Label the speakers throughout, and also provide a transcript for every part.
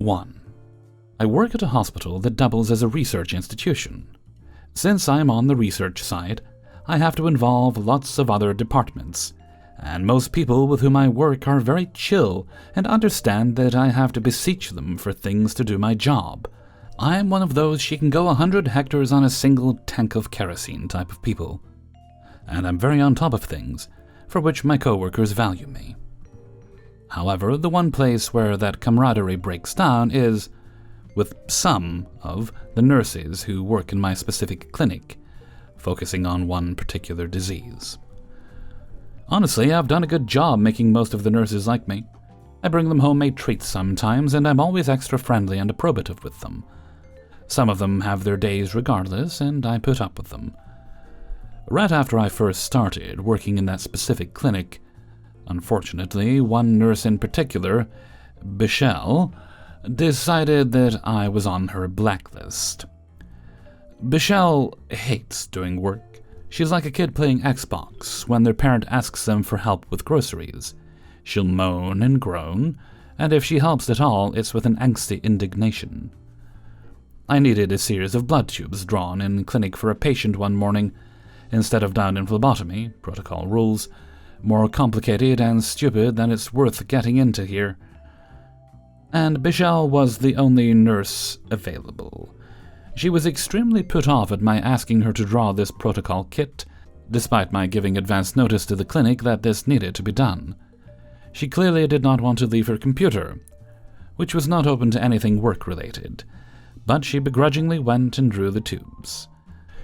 Speaker 1: 1. I work at a hospital that doubles as a research institution. Since I'm on the research side, I have to involve lots of other departments, and most people with whom I work are very chill and understand that I have to beseech them for things to do my job. I'm one of those she can go 100 hectares on a single tank of kerosene type of people. And I'm very on top of things, for which my coworkers value me. However, the one place where that camaraderie breaks down is with some of the nurses who work in my specific clinic, focusing on one particular disease. Honestly, I've done a good job making most of the nurses like me. I bring them homemade treats sometimes, and I'm always extra friendly and approbative with them. Some of them have their days regardless, and I put up with them. Right after I first started working in that specific clinic, unfortunately, one nurse in particular, Bichelle, decided that I was on her blacklist. Bichelle hates doing work. She's like a kid playing Xbox when their parent asks them for help with groceries. She'll moan and groan, and if she helps at all, it's with an angsty indignation. I needed a series of blood tubes drawn in clinic for a patient one morning. Instead of down in phlebotomy, protocol rules, more complicated and stupid than it's worth getting into here. And Bichelle was the only nurse available. She was extremely put off at my asking her to draw this protocol kit, despite my giving advance notice to the clinic that this needed to be done. She clearly did not want to leave her computer, which was not open to anything work-related, but she begrudgingly went and drew the tubes.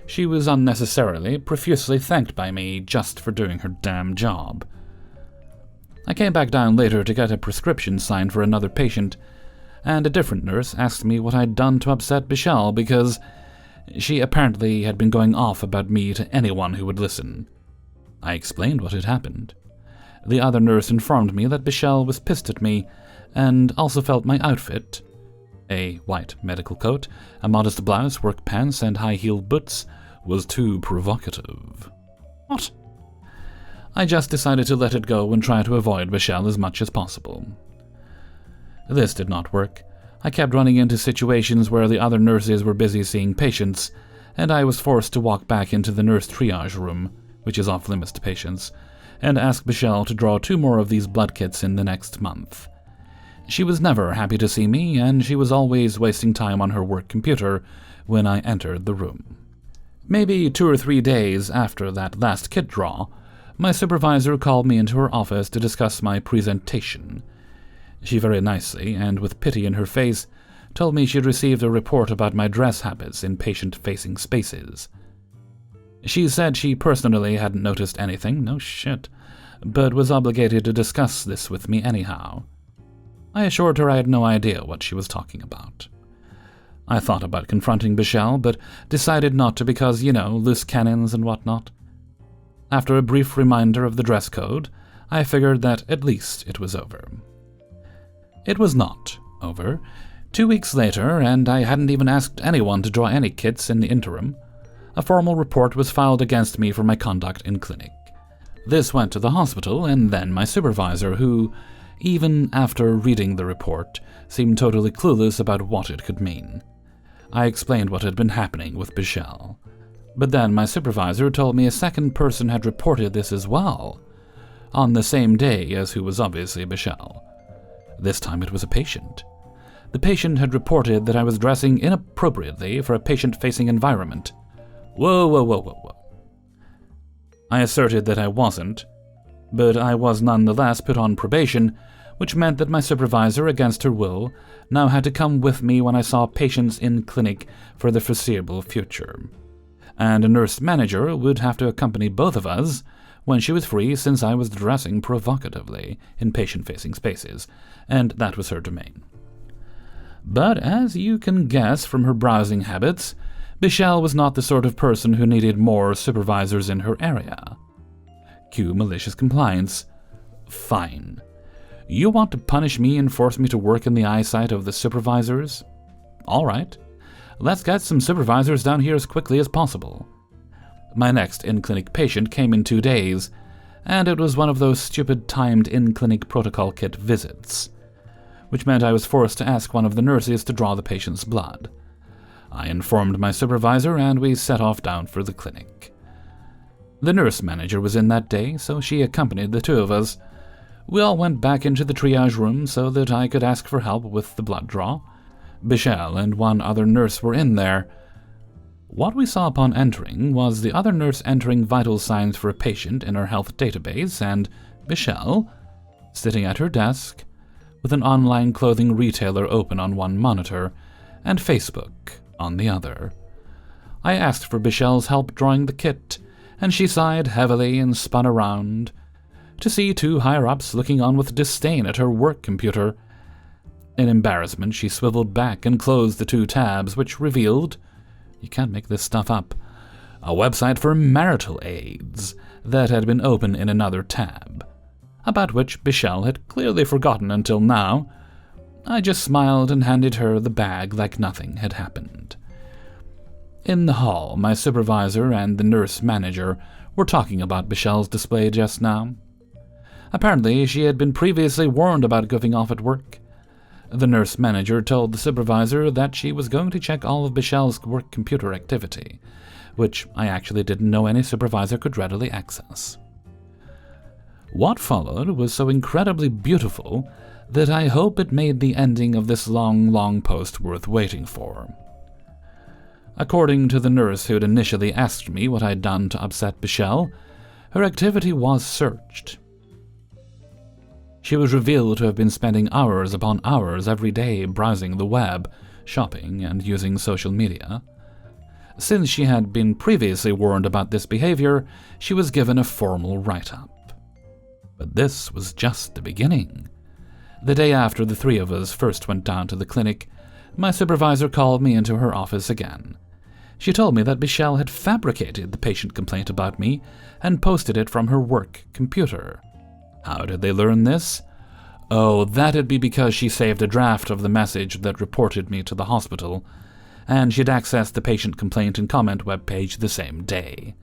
Speaker 1: She was unnecessarily, profusely thanked by me just for doing her damn job. I came back down later to get a prescription signed for another patient, and a different nurse asked me what I'd done to upset Bichelle because she apparently had been going off about me to anyone who would listen. I explained what had happened. The other nurse informed me that Bichelle was pissed at me and also felt my outfit, a white medical coat, a modest blouse, work pants, and high-heeled boots, was too provocative. What? I just decided to let it go and try to avoid Bichelle as much as possible. This did not work. I kept running into situations where the other nurses were busy seeing patients, and I was forced to walk back into the nurse triage room, which is off-limits to patients, and ask Bichelle to draw 2 more of these blood kits in the next month. She was never happy to see me, and she was always wasting time on her work computer when I entered the room. Maybe 2 or 3 days after that last kit draw, my supervisor called me into her office to discuss my presentation. She very nicely, and with pity in her face, told me she'd received a report about my dress habits in patient-facing spaces. She said she personally hadn't noticed anything, no shit, but was obligated to discuss this with me anyhow. I assured her I had no idea what she was talking about. I thought about confronting Bichelle, but decided not to because, loose cannons and whatnot. After a brief reminder of the dress code, I figured that at least it was over. It was not over. 2 weeks later, and I hadn't even asked anyone to draw any kits in the interim, a formal report was filed against me for my conduct in clinic. This went to the hospital and then my supervisor, who, even after reading the report, seemed totally clueless about what it could mean. I explained what had been happening with Bichelle. But then my supervisor told me a second person had reported this as well, on the same day as who was obviously Bichelle. This time it was a patient. The patient had reported that I was dressing inappropriately for a patient-facing environment. Whoa. I asserted that I wasn't, but I was nonetheless put on probation, which meant that my supervisor, against her will, now had to come with me when I saw patients in clinic for the foreseeable future. And a nurse manager would have to accompany both of us when she was free, since I was dressing provocatively in patient-facing spaces, and that was her domain. But as you can guess from her browsing habits, Bichelle was not the sort of person who needed more supervisors in her area. Cue malicious compliance. Fine. You want to punish me and force me to work in the eyesight of the supervisors? All right. Let's get some supervisors down here as quickly as possible. My next in-clinic patient came in 2 days, and it was one of those stupid timed in-clinic protocol kit visits. which meant I was forced to ask one of the nurses to draw the patient's blood. I informed my supervisor, and we set off down for the clinic. The nurse manager was in that day, so she accompanied the two of us. We all went back into the triage room so that I could ask for help with the blood draw. Bichelle and one other nurse were in there. What we saw upon entering was the other nurse entering vital signs for a patient in her health database, and Bichelle sitting at her desk with an online clothing retailer open on one monitor and Facebook on the other. I asked for Bichelle's help drawing the kit, and she sighed heavily and spun around to see two higher-ups looking on with disdain at her work computer. In embarrassment, she swiveled back and closed the two tabs, which revealed, you can't make this stuff up, a website for marital aids that had been open in another tab, about which Bichelle had clearly forgotten until now. I just smiled and handed her the bag like nothing had happened. In the hall, my supervisor and the nurse manager were talking about Bichelle's display just now. Apparently, she had been previously warned about goofing off at work. The nurse manager told the supervisor that she was going to check all of Bichelle's work computer activity, which I actually didn't know any supervisor could readily access. What followed was so incredibly beautiful that I hope it made the ending of this long, long post worth waiting for. According to the nurse who'd initially asked me what I'd done to upset Bichelle, her activity was searched. She was revealed to have been spending hours upon hours every day browsing the web, shopping, and using social media. Since she had been previously warned about this behavior, she was given a formal write-up. But this was just the beginning. The day after the three of us first went down to the clinic, my supervisor called me into her office again. She told me that Bichelle had fabricated the patient complaint about me and posted it from her work computer. How did they learn this? Oh, that'd be because she saved a draft of the message that reported me to the hospital, and she'd accessed the patient complaint and comment webpage the same day.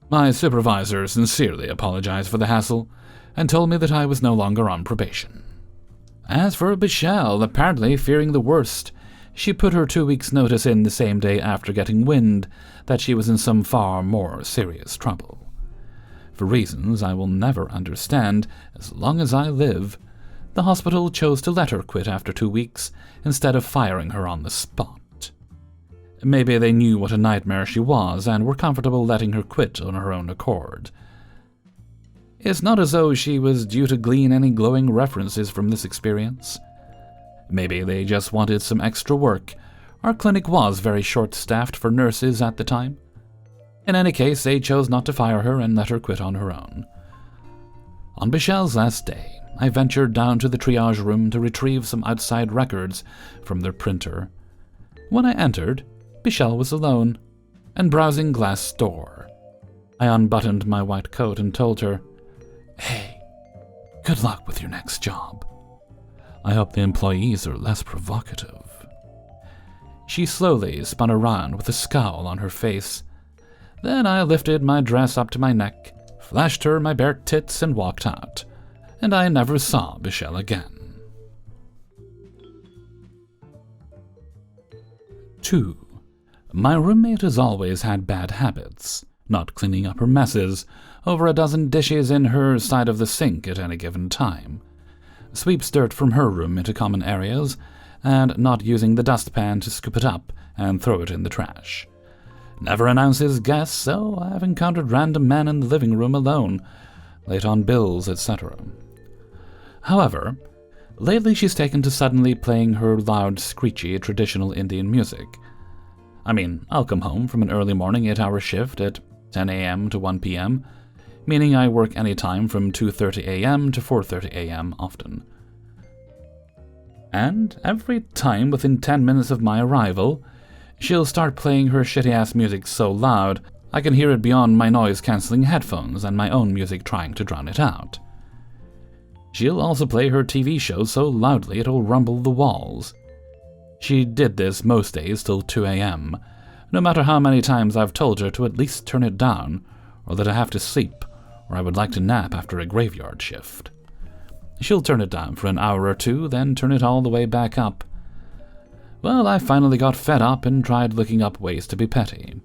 Speaker 1: My supervisor sincerely apologized for the hassle and told me that I was no longer on probation. As for Bichelle, apparently fearing the worst, she put her 2 weeks' notice in the same day after getting wind that she was in some far more serious trouble. For reasons I will never understand as long as I live, the hospital chose to let her quit after 2 weeks instead of firing her on the spot. Maybe they knew what a nightmare she was and were comfortable letting her quit on her own accord. It's not as though she was due to glean any glowing references from this experience. Maybe they just wanted some extra work. Our clinic was very short-staffed for nurses at the time. In any case, they chose not to fire her and let her quit on her own. On Bichelle's last day, I ventured down to the triage room to retrieve some outside records from their printer. When I entered, Bichelle was alone and browsing Glassdoor. I unbuttoned my white coat and told her, "Hey, good luck with your next job. I hope the employees are less provocative." She slowly spun around with a scowl on her face. Then I lifted my dress up to my neck, flashed her my bare tits, and walked out, and I never saw Bichelle again. 2. My roommate has always had bad habits, not cleaning up her messes, over a dozen dishes in her side of the sink at any given time, sweeps dirt from her room into common areas, and not using the dustpan to scoop it up and throw it in the trash. Never announces guests, so I've encountered random men in the living room alone, late on bills, etc. However, lately she's taken to suddenly playing her loud, screechy, traditional Indian music. I mean, I'll come home from an early morning 8-hour shift at 10 a.m. to 1 p.m., meaning I work any time from 2:30 a.m. to 4:30 a.m. often. And every time within 10 minutes of my arrival, she'll start playing her shitty-ass music so loud I can hear it beyond my noise-canceling headphones and my own music trying to drown it out. She'll also play her TV show so loudly it'll rumble the walls. She did this most days till 2 a.m., no matter how many times I've told her to at least turn it down, or that I have to sleep, or I would like to nap after a graveyard shift. She'll turn it down for an hour or two, then turn it all the way back up. Well, I finally got fed up and tried looking up ways to be petty.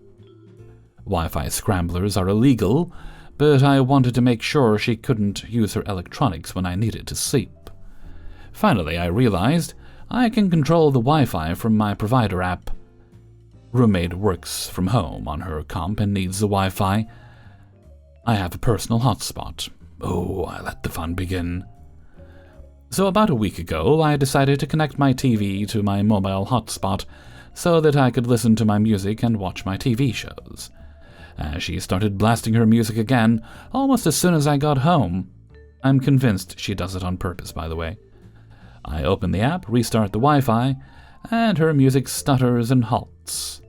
Speaker 1: Wi-Fi scramblers are illegal, but I wanted to make sure she couldn't use her electronics when I needed to sleep. Finally, I realized I can control the Wi-Fi from my provider app. Roommate works from home on her comp and needs the Wi-Fi. I have a personal hotspot. Oh, I let the fun begin. So about a week ago, I decided to connect my TV to my mobile hotspot so that I could listen to my music and watch my TV shows. As she started blasting her music again, almost as soon as I got home. I'm convinced she does it on purpose, by the way. I open the app, restart the Wi-Fi, and her music stutters and halts.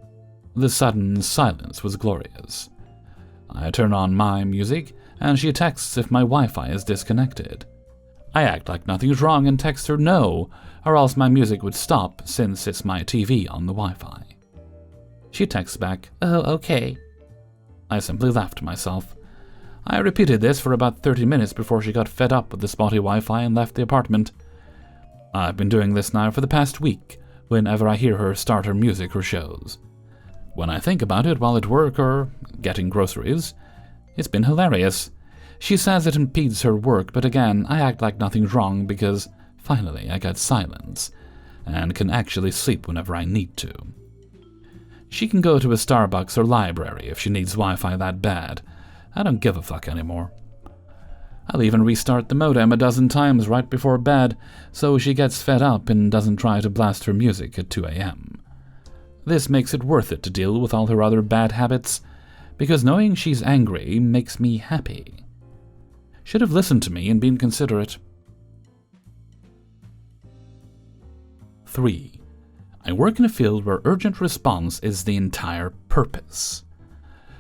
Speaker 1: The sudden silence was glorious. I turn on my music, and she texts if my Wi-Fi is disconnected. I act like nothing's wrong and text her no, or else my music would stop since it's my TV on the Wi-Fi. She texts back, "Oh, okay." I simply laughed to myself. I repeated this for about 30 minutes before she got fed up with the spotty Wi-Fi and left the apartment. I've been doing this now for the past week, whenever I hear her start her music or shows. When I think about it while at work or getting groceries, it's been hilarious. She says it impedes her work, but again, I act like nothing's wrong because, finally, I got silence, and can actually sleep whenever I need to. She can go to a Starbucks or library if she needs Wi-Fi that bad. I don't give a fuck anymore. I'll even restart the modem a dozen times right before bed, so she gets fed up and doesn't try to blast her music at 2 a.m. This makes it worth it to deal with all her other bad habits, because knowing she's angry makes me happy. Should have listened to me and been considerate. 3. I work in a field where urgent response is the entire purpose.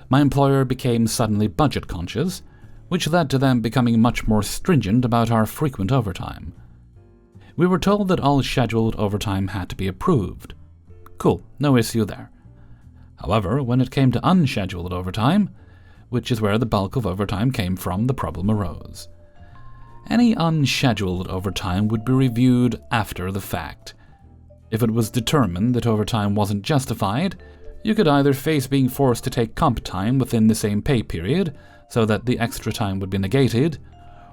Speaker 1: My employer became suddenly budget conscious, which led to them becoming much more stringent about our frequent overtime. We were told that all scheduled overtime had to be approved. Cool, no issue there. However, when it came to unscheduled overtime, which is where the bulk of overtime came from, the problem arose. Any unscheduled overtime would be reviewed after the fact. If it was determined that overtime wasn't justified, you could either face being forced to take comp time within the same pay period, so that the extra time would be negated,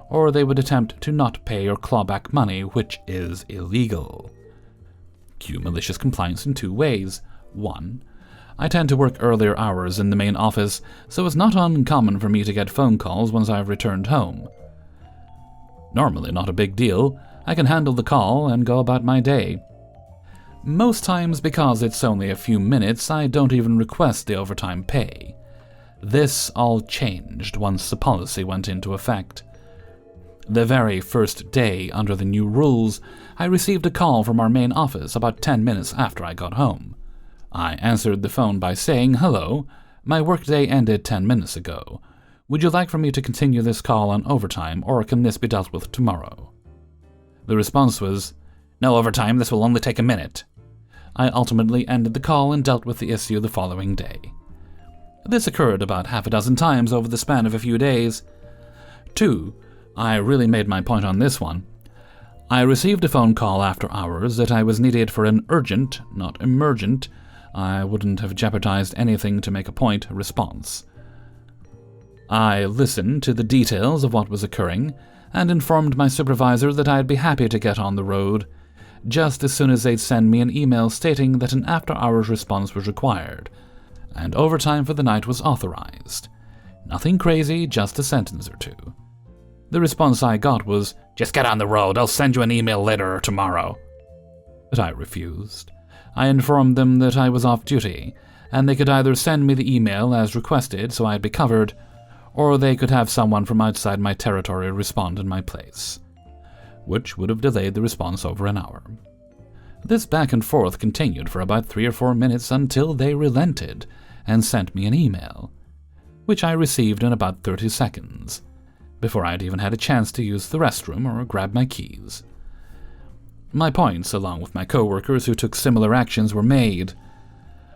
Speaker 1: or they would attempt to not pay or claw back money, which is illegal. Cue malicious compliance in 2 ways. 1. I tend to work earlier hours in the main office, so it's not uncommon for me to get phone calls once I've returned home. Normally not a big deal, I can handle the call and go about my day. Most times, because it's only a few minutes, I don't even request the overtime pay. This all changed once the policy went into effect. The very first day under the new rules, I received a call from our main office about 10 minutes after I got home. I answered the phone by saying, "Hello, my workday ended 10 minutes ago. Would you like for me to continue this call on overtime, or can this be dealt with tomorrow?" The response was, "No overtime, this will only take a minute." I ultimately ended the call and dealt with the issue the following day. This occurred about half a dozen times over the span of a few days. 2. I really made my point on this one. I received a phone call after hours that I was needed for an urgent, not emergent, I wouldn't have jeopardized anything to make a point, response. I listened to the details of what was occurring and informed my supervisor that I'd be happy to get on the road, just as soon as they'd send me an email stating that an after-hours response was required, and overtime for the night was authorized. Nothing crazy, just a sentence or 2. The response I got was, "Just get on the road, I'll send you an email later or tomorrow." But I refused. I informed them that I was off duty, and they could either send me the email as requested so I'd be covered, or they could have someone from outside my territory respond in my place, which would have delayed the response over an hour. This back and forth continued for about 3 or 4 minutes until they relented and sent me an email, which I received in about 30 seconds, before I'd even had a chance to use the restroom or grab my keys. My points, along with my co-workers who took similar actions, were made.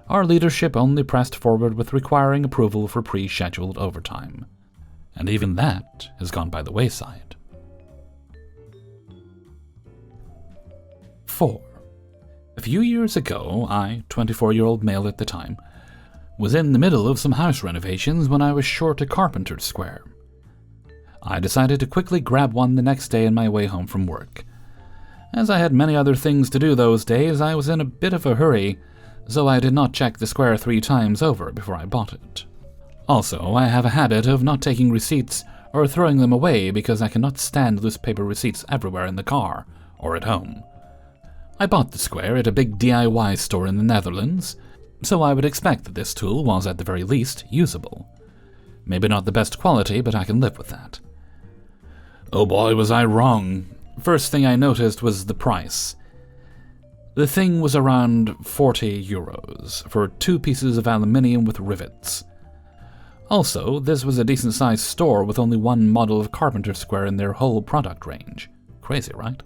Speaker 1: Our leadership only pressed forward with requiring approval for pre-scheduled overtime, and even that has gone by the wayside. before. A few years ago, I, 24-year-old male at the time, was in the middle of some house renovations when I was short a carpenter's square. I decided to quickly grab one the next day on my way home from work. As I had many other things to do those days, I was in a bit of a hurry, so I did not check the square 3 times over before I bought it. Also, I have a habit of not taking receipts or throwing them away because I cannot stand loose paper receipts everywhere in the car or at home. I bought the square at a big DIY store in the Netherlands, so I would expect that this tool was at the very least usable. Maybe not the best quality, but I can live with that. Oh boy, was I wrong. First thing I noticed was the price. The thing was around 40 euros for 2 pieces of aluminium with rivets. Also, this was a decent-sized store with only one model of carpenter square in their whole product range. Crazy, right?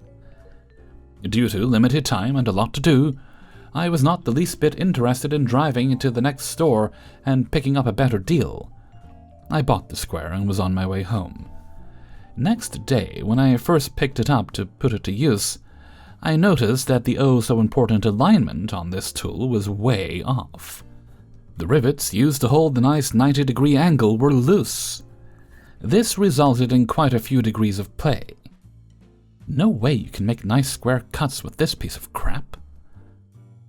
Speaker 1: Due to limited time and a lot to do, I was not the least bit interested in driving into the next store and picking up a better deal. I bought the square and was on my way home. Next day, when I first picked it up to put it to use, I noticed that the oh-so-important alignment on this tool was way off. The rivets used to hold the nice 90-degree angle were loose. This resulted in quite a few degrees of play. No way you can make nice square cuts with this piece of crap.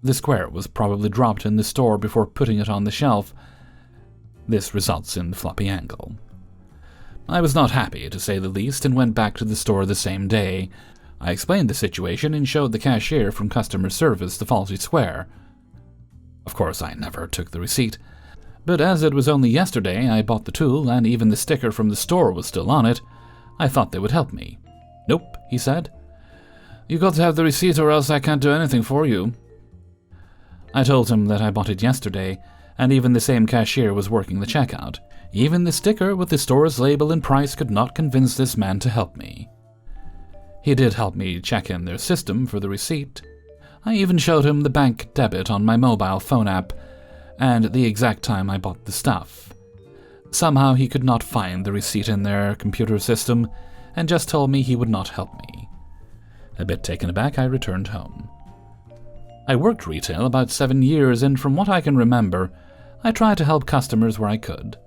Speaker 1: The square was probably dropped in the store before putting it on the shelf. This results in the floppy angle. I was not happy, to say the least, and went back to the store the same day. I explained the situation and showed the cashier from customer service the faulty square. Of course, I never took the receipt, but as it was only yesterday I bought the tool and even the sticker from the store was still on it, I thought they would help me. "Nope," he said. "You got to have the receipt or else I can't do anything for you." I told him that I bought it yesterday, and even the same cashier was working the checkout. Even the sticker with the store's label and price could not convince this man to help me. He did help me check in their system for the receipt. I even showed him the bank debit on my mobile phone app, and the exact time I bought the stuff. Somehow he could not find the receipt in their computer system, and just told me he would not help me. A bit taken aback, I returned home. I worked retail about 7 years, and from what I can remember, I tried to help customers where I could.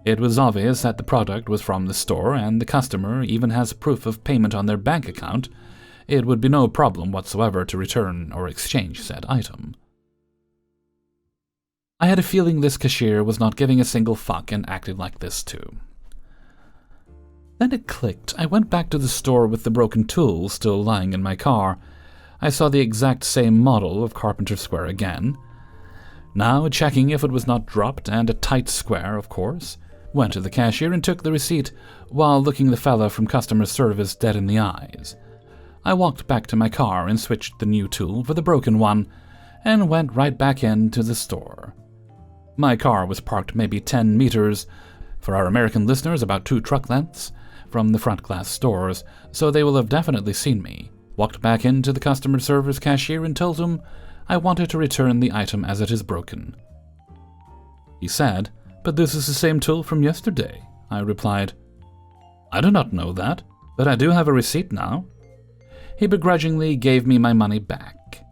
Speaker 1: It was obvious that the product was from the store, and the customer even has proof of payment on their bank account. It would be no problem whatsoever to return or exchange said item. I had a feeling this cashier was not giving a single fuck and acted like this too. Then it clicked. I went back to the store with the broken tool still lying in my car. I saw the exact same model of carpenter square again. Now, checking if it was not dropped, and a tight square, of course, went to the cashier and took the receipt while looking the fella from customer service dead in the eyes. I walked back to my car and switched the new tool for the broken one and went right back into the store. My car was parked maybe 10 meters, for our American listeners about 2 truck lengths, from the front glass stores, so they will have definitely seen me. Walked back into the customer service cashier and told him I wanted to return the item as it is broken. He said, "But this is the same tool from yesterday." I replied, "I do not know that, but I do have a receipt now." He begrudgingly gave me my money back.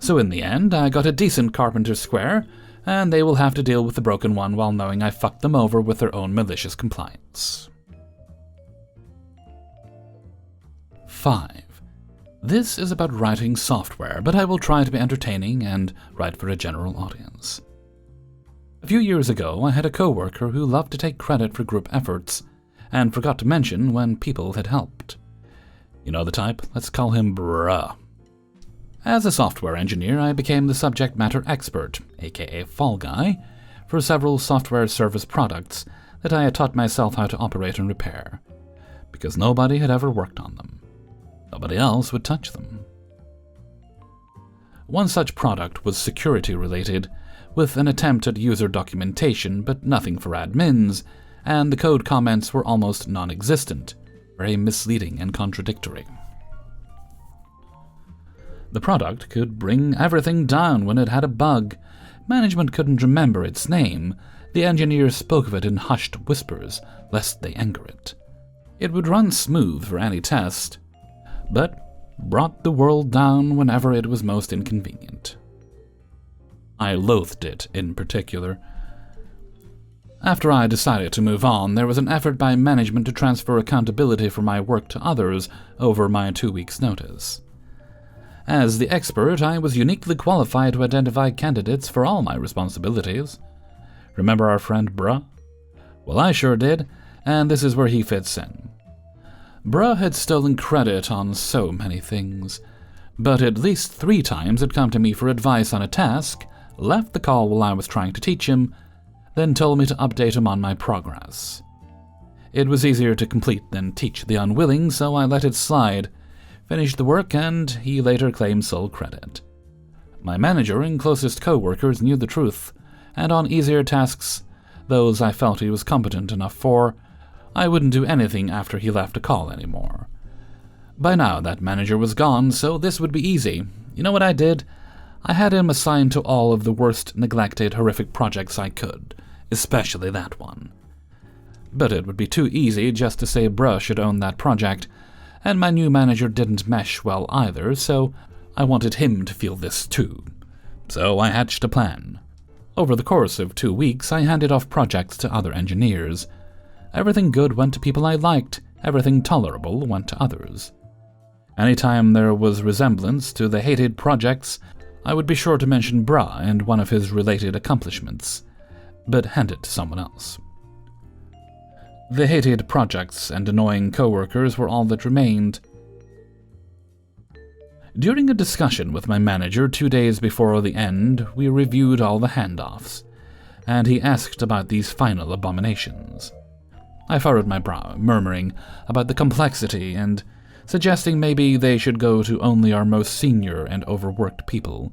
Speaker 1: So in the end, I got a decent carpenter square, and they will have to deal with the broken one while knowing I fucked them over with their own malicious compliance. 5. This is about writing software, but I will try to be entertaining and write for a general audience. A few years ago, I had a coworker who loved to take credit for group efforts, and forgot to mention when people had helped. You know the type, let's call him Bruh. As a software engineer, I became the subject matter expert, aka Fall Guy, for several software service products that I had taught myself how to operate and repair, because nobody had ever worked on them. Nobody else would touch them. One such product was security-related, with an attempt at user documentation, but nothing for admins, and the code comments were almost non-existent, very misleading and contradictory. The product could bring everything down when it had a bug. Management couldn't remember its name. The engineers spoke of it in hushed whispers, lest they anger it. It would run smooth for any test, but brought the world down whenever it was most inconvenient. I loathed it in particular. After I decided to move on, there was an effort by management to transfer accountability for my work to others over my 2 weeks' notice. As the expert, I was uniquely qualified to identify candidates for all my responsibilities. Remember our friend Bruh? Well, I sure did, and this is where he fits in. Bruh had stolen credit on so many things, but at least 3 times had come to me for advice on a task, left the call while I was trying to teach him, then told me to update him on my progress. It was easier to complete than teach the unwilling, so I let it slide, finished the work, and he later claimed sole credit. My manager and closest co-workers knew the truth, and on easier tasks, those I felt he was competent enough for, I wouldn't do anything after he left a call anymore. By now that manager was gone, so this would be easy. You know what I did? I had him assigned to all of the worst, neglected, horrific projects I could, especially that one. But it would be too easy just to say Bruh should own that project, and my new manager didn't mesh well either, so I wanted him to feel this too. So I hatched a plan. Over the course of 2 weeks, I handed off projects to other engineers. Everything good went to people I liked, everything tolerable went to others. Anytime there was resemblance to the hated projects, I would be sure to mention Bruh and one of his related accomplishments, but hand it to someone else. The hated projects and annoying co-workers were all that remained. During a discussion with my manager 2 days before the end, we reviewed all the handoffs, and he asked about these final abominations. I furrowed my brow, murmuring about the complexity and suggesting maybe they should go to only our most senior and overworked people,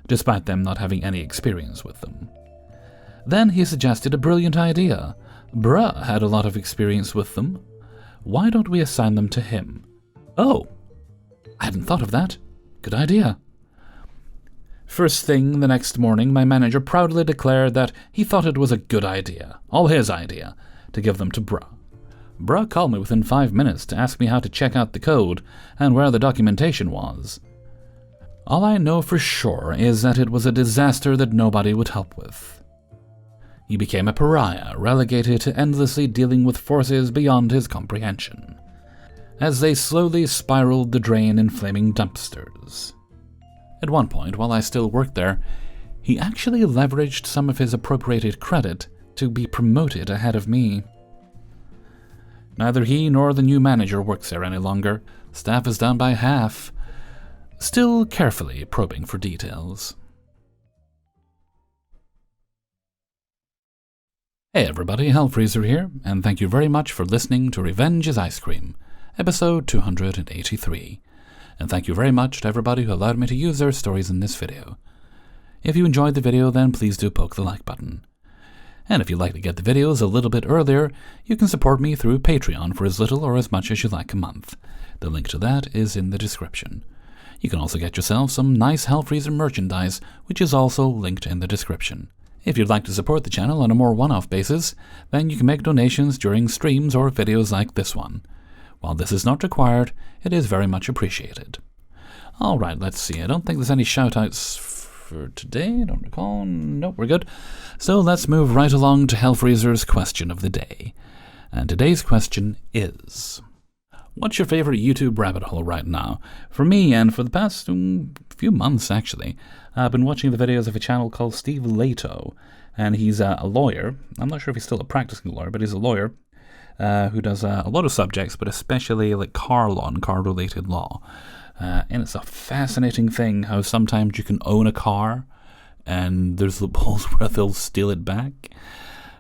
Speaker 1: despite them not having any experience with them. Then he suggested a brilliant idea. Bruh had a lot of experience with them. Why don't we assign them to him? Oh, I hadn't thought of that. Good idea. First thing the next morning, my manager proudly declared that he thought it was a good idea, all his idea, to give them to Bruh. Bruh called me within 5 minutes to ask me how to check out the code and where the documentation was. All I know for sure is that it was a disaster that nobody would help with. He became a pariah, relegated to endlessly dealing with forces beyond his comprehension, as they slowly spiraled the drain in flaming dumpsters. At one point, while I still worked there, he actually leveraged some of his appropriated credit to be promoted ahead of me. Neither he nor the new manager works there any longer. Staff is down by half, still carefully probing for details. Hey everybody, Hellfreezer here, and thank you very much for listening to Revenge is Ice Cream, episode 283. And thank you very much to everybody who allowed me to use their stories in this video. If you enjoyed the video, then please do poke the like button. And if you'd like to get the videos a little bit earlier, you can support me through Patreon for as little or as much as you like a month. The link to that is in the description. You can also get yourself some nice Hellfreezer merchandise, which is also linked in the description. If you'd like to support the channel on a more one-off basis, then you can make donations during streams or videos like this one. While this is not required, it is very much appreciated. Alright, let's see. I don't think there's any shoutouts for today. I don't recall. Nope, we're good. So let's move right along to Hellfreezer's question of the day. And today's question is: what's your favorite YouTube rabbit hole right now? For me, and for the past few months actually, I've been watching the videos of a channel called Steve Leto, and he's a lawyer. I'm not sure if he's still a practicing lawyer, but he's a lawyer who does a lot of subjects, but especially like car law and car-related law. And it's a fascinating thing how sometimes you can own a car, and there's loopholes where they'll steal it back.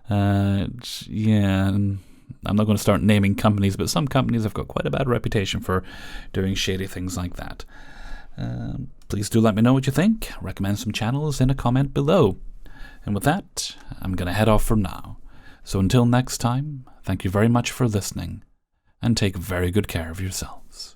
Speaker 1: Yeah, and I'm not going to start naming companies, but some companies have got quite a bad reputation for doing shady things like that. Please do let me know what you think. Recommend some channels in a comment below. And with that, I'm going to head off for now. So until next time, thank you very much for listening, and take very good care of yourselves.